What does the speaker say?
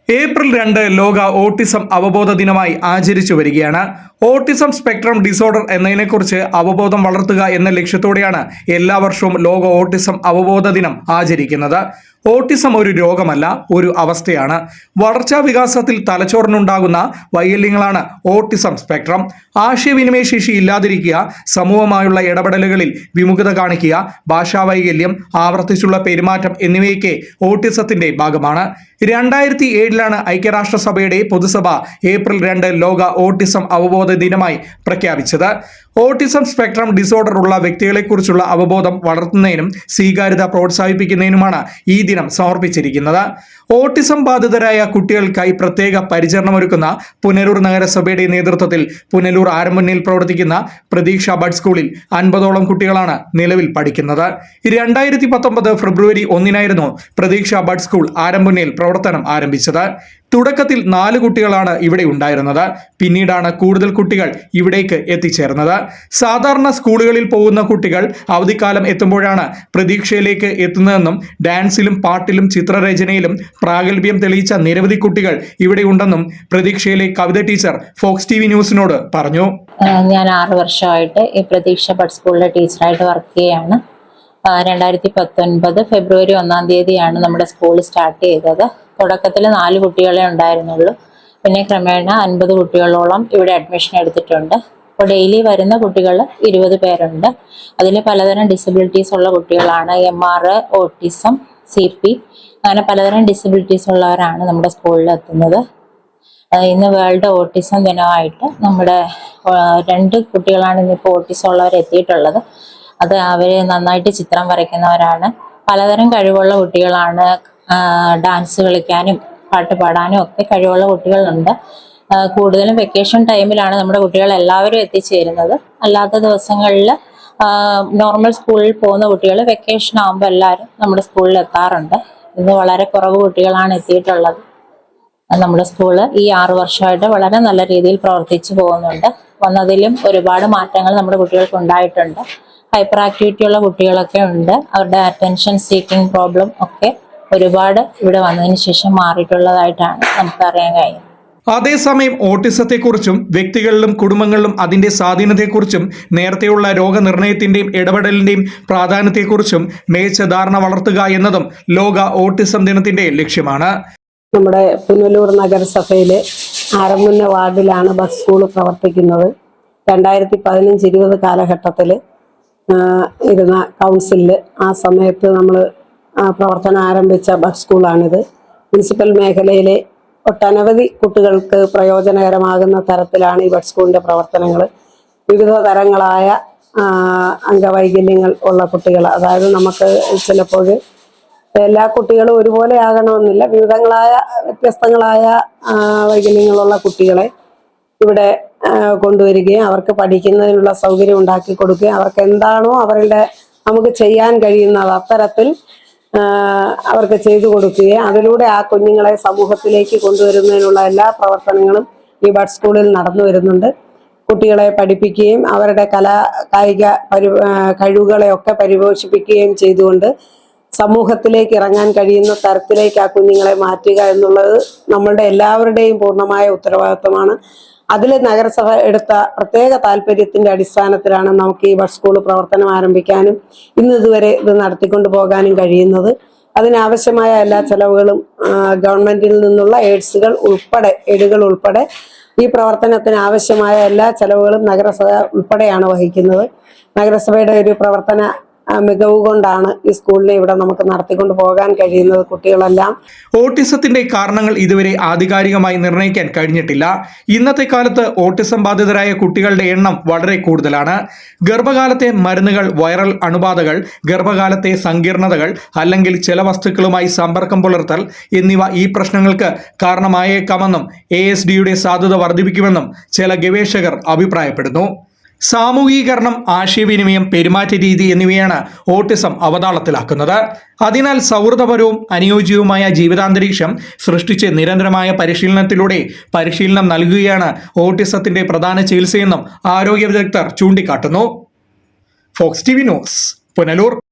April 2 ലോക autism അവബോധ ദിനമായി ആചരിച്ചു വരികയാണ്. ഓട്ടിസം സ്പെക്ട്രം ഡിസോർഡർ എന്നതിനെക്കുറിച്ച് അവബോധം വളർത്തുക എന്ന ലക്ഷ്യത്തോടെയാണ് എല്ലാ വർഷവും ലോക ഓട്ടിസം അവബോധ ദിനം ആചരിക്കുന്നത്. ഓട്ടിസം ഒരു രോഗമല്ല, ഒരു അവസ്ഥയാണ്. വളർച്ചാ വികാസത്തിൽ തലച്ചോറിനുണ്ടാകുന്ന വൈകല്യങ്ങളാണ് ഓട്ടിസം സ്പെക്ട്രം. ആശയവിനിമയ ശേഷി ഇല്ലാതിരിക്കുക, സമൂഹമായുള്ള ഇടപെടലുകളിൽ വിമുഖത കാണിക്കുക, ഭാഷാവൈകല്യം, ആവർത്തിച്ചുള്ള പെരുമാറ്റം എന്നിവയൊക്കെ ഓട്ടിസത്തിന്റെ ഭാഗമാണ്. 2007 ഐക്യരാഷ്ട്രസഭയുടെ പൊതുസഭ ഏപ്രിൽ 2 ലോക ഓട്ടിസം അവബോധ ദിനമായി പ്രഖ്യാപിച്ചത്. ഓട്ടിസം സ്പെക്ട്രം ഡിസോർഡർ ഉള്ള വ്യക്തികളെക്കുറിച്ചുള്ള അവബോധം വളർത്തുന്നതിനും സ്വീകാര്യത പ്രോത്സാഹിപ്പിക്കുന്നതിനുമാണ് ഈ ദിനം സമർപ്പിച്ചിരിക്കുന്നത്. ഓട്ടിസം ബാധിതരായ കുട്ടികൾക്കായി പ്രത്യേക പരിചരണമൊരുക്കുന്ന പുനലൂർ നഗരസഭയുടെ നേതൃത്വത്തിൽ പുനലൂർ ആരംമുന്നിൽ പ്രവർത്തിക്കുന്ന പ്രതീക്ഷ ബഡ് സ്കൂളിൽ 50ഓളം കുട്ടികളാണ് നിലവിൽ പഠിക്കുന്നത്. 2019 ഫെബ്രുവരി 1 പ്രതീക്ഷ ബഡ് സ്കൂൾ ആരംമുന്നിൽ പ്രവർത്തനം ആരംഭിച്ചത്. തുടക്കത്തിൽ 4 കുട്ടികളാണ് ഇവിടെ ഉണ്ടായിരുന്നത്. പിന്നീടാണ് കൂടുതൽ കുട്ടികൾ ഇവിടേക്ക് എത്തിച്ചേർന്നത്. സാധാരണ സ്കൂളുകളിൽ പോകുന്ന കുട്ടികൾ അവധിക്കാലം എത്തുമ്പോഴാണ് പ്രതീക്ഷയിലേക്ക് എത്തുന്നതെന്നും ഡാൻസിലും പാട്ടിലും ചിത്രരചനയിലും പ്രാഗൽഭ്യം തെളിയിച്ച നിരവധി കുട്ടികൾ ഇവിടെ ഉണ്ടെന്നും പ്രതീക്ഷയിലെ കവിത ടീച്ചർ ഫോക്സ് TV ന്യൂസിനോട് പറഞ്ഞു. ഞാൻ 6 വർഷമായിട്ട് ഈ പ്രതീക്ഷ ബഡ് സ്കൂളിലെ ടീച്ചറായിട്ട് വർക്ക് ചെയ്യാണ്. 2019 ഫെബ്രുവരി 1 നമ്മുടെ സ്കൂൾ സ്റ്റാർട്ട് ചെയ്തത്. തുടക്കത്തിൽ 4 കുട്ടികളെ ഉണ്ടായിരുന്നുള്ളൂ. പിന്നെ ക്രമേണ 50 കുട്ടികളോളം ഇവിടെ അഡ്മിഷൻ എടുത്തിട്ടുണ്ട്. അപ്പോൾ ഡെയിലി വരുന്ന കുട്ടികൾ 20 പേരുണ്ട്. അതിൽ പലതരം ഡിസബിലിറ്റീസ് ഉള്ള കുട്ടികളാണ്. MR, ഓട്ടിസം, CP, അങ്ങനെ പലതരം ഡിസബിലിറ്റീസ് ഉള്ളവരാണ് നമ്മുടെ സ്കൂളിൽ എത്തുന്നത്. ഇന്ന് വേൾഡ് ഓട്ടിസം ദിനമായിട്ട് നമ്മുടെ 2 കുട്ടികളാണ് ഇന്നിപ്പോൾ ഓട്ടിസം ഉള്ളവർ എത്തിയിട്ടുള്ളത്. അത് അവർ നന്നായിട്ട് ചിത്രം വരയ്ക്കുന്നവരാണ്. പലതരം കഴിവുള്ള കുട്ടികളാണ്. ഡാൻസ് കളിക്കാനും പാട്ട് പാടാനും ഒക്കെ കഴിവുള്ള കുട്ടികളുണ്ട്. കൂടുതലും വെക്കേഷൻ ടൈമിലാണ് നമ്മുടെ കുട്ടികൾ എല്ലാവരും എത്തിച്ചേരുന്നത്. അല്ലാത്ത ദിവസങ്ങളിൽ നോർമൽ സ്കൂളിൽ പോകുന്ന കുട്ടികൾ വെക്കേഷൻ ആകുമ്പോൾ എല്ലാവരും നമ്മുടെ സ്കൂളിൽ എത്താറുണ്ട്. ഇന്ന് വളരെ കുറവ് കുട്ടികളാണ് എത്തിയിട്ടുള്ളത്. നമ്മുടെ സ്കൂള് ഈ 6 വർഷമായിട്ട് വളരെ നല്ല രീതിയിൽ പ്രവർത്തിച്ചു പോകുന്നുണ്ട്. വന്നതിലും ഒരുപാട് മാറ്റങ്ങൾ നമ്മുടെ കുട്ടികൾക്ക് ഉണ്ടായിട്ടുണ്ട്. ഹൈപ്പർ ആക്ടിവിറ്റി ഉള്ള കുട്ടികളൊക്കെ ഉണ്ട്. അവരുടെ അറ്റൻഷൻ സീക്കിംഗ് പ്രോബ്ലം ഒക്കെ ഒരുപാട് ഇവിടെ വന്നതിന് ശേഷം മാറിയിട്ടുള്ളതായിട്ടാണ് നമുക്കറിയാൻ കഴിയുന്നത്. അതേസമയം ഓട്ടിസത്തെക്കുറിച്ചും വ്യക്തികളിലും കുടുംബങ്ങളിലും അതിന്റെ സ്വാധീനത്തെക്കുറിച്ചും നേരത്തെയുള്ള രോഗനിർണയത്തിന്റെയും ഇടപെടലിന്റെയും പ്രാധാന്യത്തെക്കുറിച്ചും മികച്ച ധാരണ വളർത്തുക എന്നതും ലോക ഓട്ടിസം ദിനത്തിന്റെ ലക്ഷ്യമാണ്. നമ്മുടെ പുനലൂർ നഗരസഭയിലെ ആരംമുന്ന വാർഡിലാണ് ബസ് സ്കൂൾ പ്രവർത്തിക്കുന്നത്. 2015-20 കാലഘട്ടത്തിൽ ഇരുന്ന കൗൺസിലിൽ ആ സമയത്ത് നമ്മൾ പ്രവർത്തനം ആരംഭിച്ച ബഡ് സ്കൂളാണിത്. മുനിസിപ്പൽ മേഖലയിലെ ഒട്ടനവധി കുട്ടികൾക്ക് പ്രയോജനകരമാകുന്ന തരത്തിലാണ് ഈ ബഡ് സ്കൂളിൻ്റെ പ്രവർത്തനങ്ങൾ. വിവിധ തരങ്ങളായ അംഗവൈകല്യങ്ങൾ ഉള്ള കുട്ടികൾ, അതായത് നമുക്ക് ചിലപ്പോൾ എല്ലാ കുട്ടികളും ഒരുപോലെ ആകണമെന്നില്ല, വ്യത്യസ്തങ്ങളായ വൈകല്യങ്ങളുള്ള കുട്ടികളെ ഇവിടെ കൊണ്ടുവരികയും അവർക്ക് പഠിക്കുന്നതിനുള്ള സൗകര്യം ഉണ്ടാക്കി കൊടുക്കുകയും അവർക്ക് എന്താണോ നമുക്ക് ചെയ്യാൻ കഴിയുന്നത് അത്തരത്തിൽ അവർക്ക് ചെയ്തു കൊടുക്കുകയും അതിലൂടെ ആ കുഞ്ഞുങ്ങളെ സമൂഹത്തിലേക്ക് കൊണ്ടുവരുന്നതിനുള്ള എല്ലാ പ്രവർത്തനങ്ങളും ഈ ബഡ് സ്കൂളിൽ നടന്നു വരുന്നുണ്ട്. കുട്ടികളെ പഠിപ്പിക്കുകയും അവരുടെ കായിക കഴിവുകളെയൊക്കെ പരിപോഷിപ്പിക്കുകയും ചെയ്തുകൊണ്ട് സമൂഹത്തിലേക്ക് ഇറങ്ങാൻ കഴിയുന്ന തരത്തിലേക്ക് ആ കുഞ്ഞുങ്ങളെ മാറ്റുക എന്നുള്ളത് നമ്മളുടെ എല്ലാവരുടെയും പൂർണ്ണമായ ഉത്തരവാദിത്വമാണ്. അതിൽ നഗരസഭ എടുത്ത പ്രത്യേക താല്പര്യത്തിന്റെ അടിസ്ഥാനത്തിലാണ് നമുക്ക് ഈ ബഡ് സ്കൂൾ പ്രവർത്തനം ആരംഭിക്കാനും ഇതുവരെ ഇത് നടത്തിക്കൊണ്ടു പോകാനും കഴിയുന്നത്. അതിനാവശ്യമായ എല്ലാ ചെലവുകളും ഗവൺമെന്റിൽ നിന്നുള്ള എയ്ഡുകൾ ഉൾപ്പെടെ ഈ പ്രവർത്തനത്തിന് ആവശ്യമായ എല്ലാ ചെലവുകളും നഗരസഭ ഉൾപ്പെടെയാണ് വഹിക്കുന്നത്. നഗരസഭയുടെ ഒരു പ്രവർത്തന മികവ് കൊണ്ടാണ് ഈ സ്കൂളിനെ ഇവിടെ നമുക്ക് നടത്തിക്കൊണ്ട് പോകാൻ കഴിയുന്നത്. കുട്ടികളെല്ലാം ഓട്ടിസത്തിന്റെ കാരണങ്ങൾ ഇതുവരെ ആധികാരികമായി നിർണ്ണയിക്കാൻ കഴിഞ്ഞിട്ടില്ല. ഇന്നത്തെ കാലത്ത് ഓട്ടിസം ബാധിതരായ കുട്ടികളുടെ എണ്ണം വളരെ കൂടുതലാണ്. ഗർഭകാലത്തെ മരുന്നുകൾ, വൈറൽ അണുബാധകൾ, ഗർഭകാലത്തെ സങ്കീർണതകൾ അല്ലെങ്കിൽ ചില വസ്തുക്കളുമായി സമ്പർക്കം പുലർത്തൽ എന്നിവ ഈ പ്രശ്നങ്ങൾക്ക് കാരണമായേക്കാമെന്നും ASDയുടെ സാധ്യത വർദ്ധിപ്പിക്കുമെന്നും ചില ഗവേഷകർ അഭിപ്രായപ്പെടുന്നു. സാമൂഹീകരണം, ആശയവിനിമയം, പെരുമാറ്റ രീതി എന്നിവയാണ് ഓട്ടിസം അവതാളത്തിലാക്കുന്നത്. അതിനാൽ സൗഹൃദപരവും അനുയോജ്യവുമായ ജീവിതാന്തരീക്ഷം സൃഷ്ടിച്ച് നിരന്തരമായ പരിശീലനം നൽകുകയാണ് ഓട്ടിസത്തിന്റെ പ്രധാന ചികിത്സയെന്നും ആരോഗ്യ വിദഗ്ധർ ചൂണ്ടിക്കാട്ടുന്നു. Fox TV news, Punalur.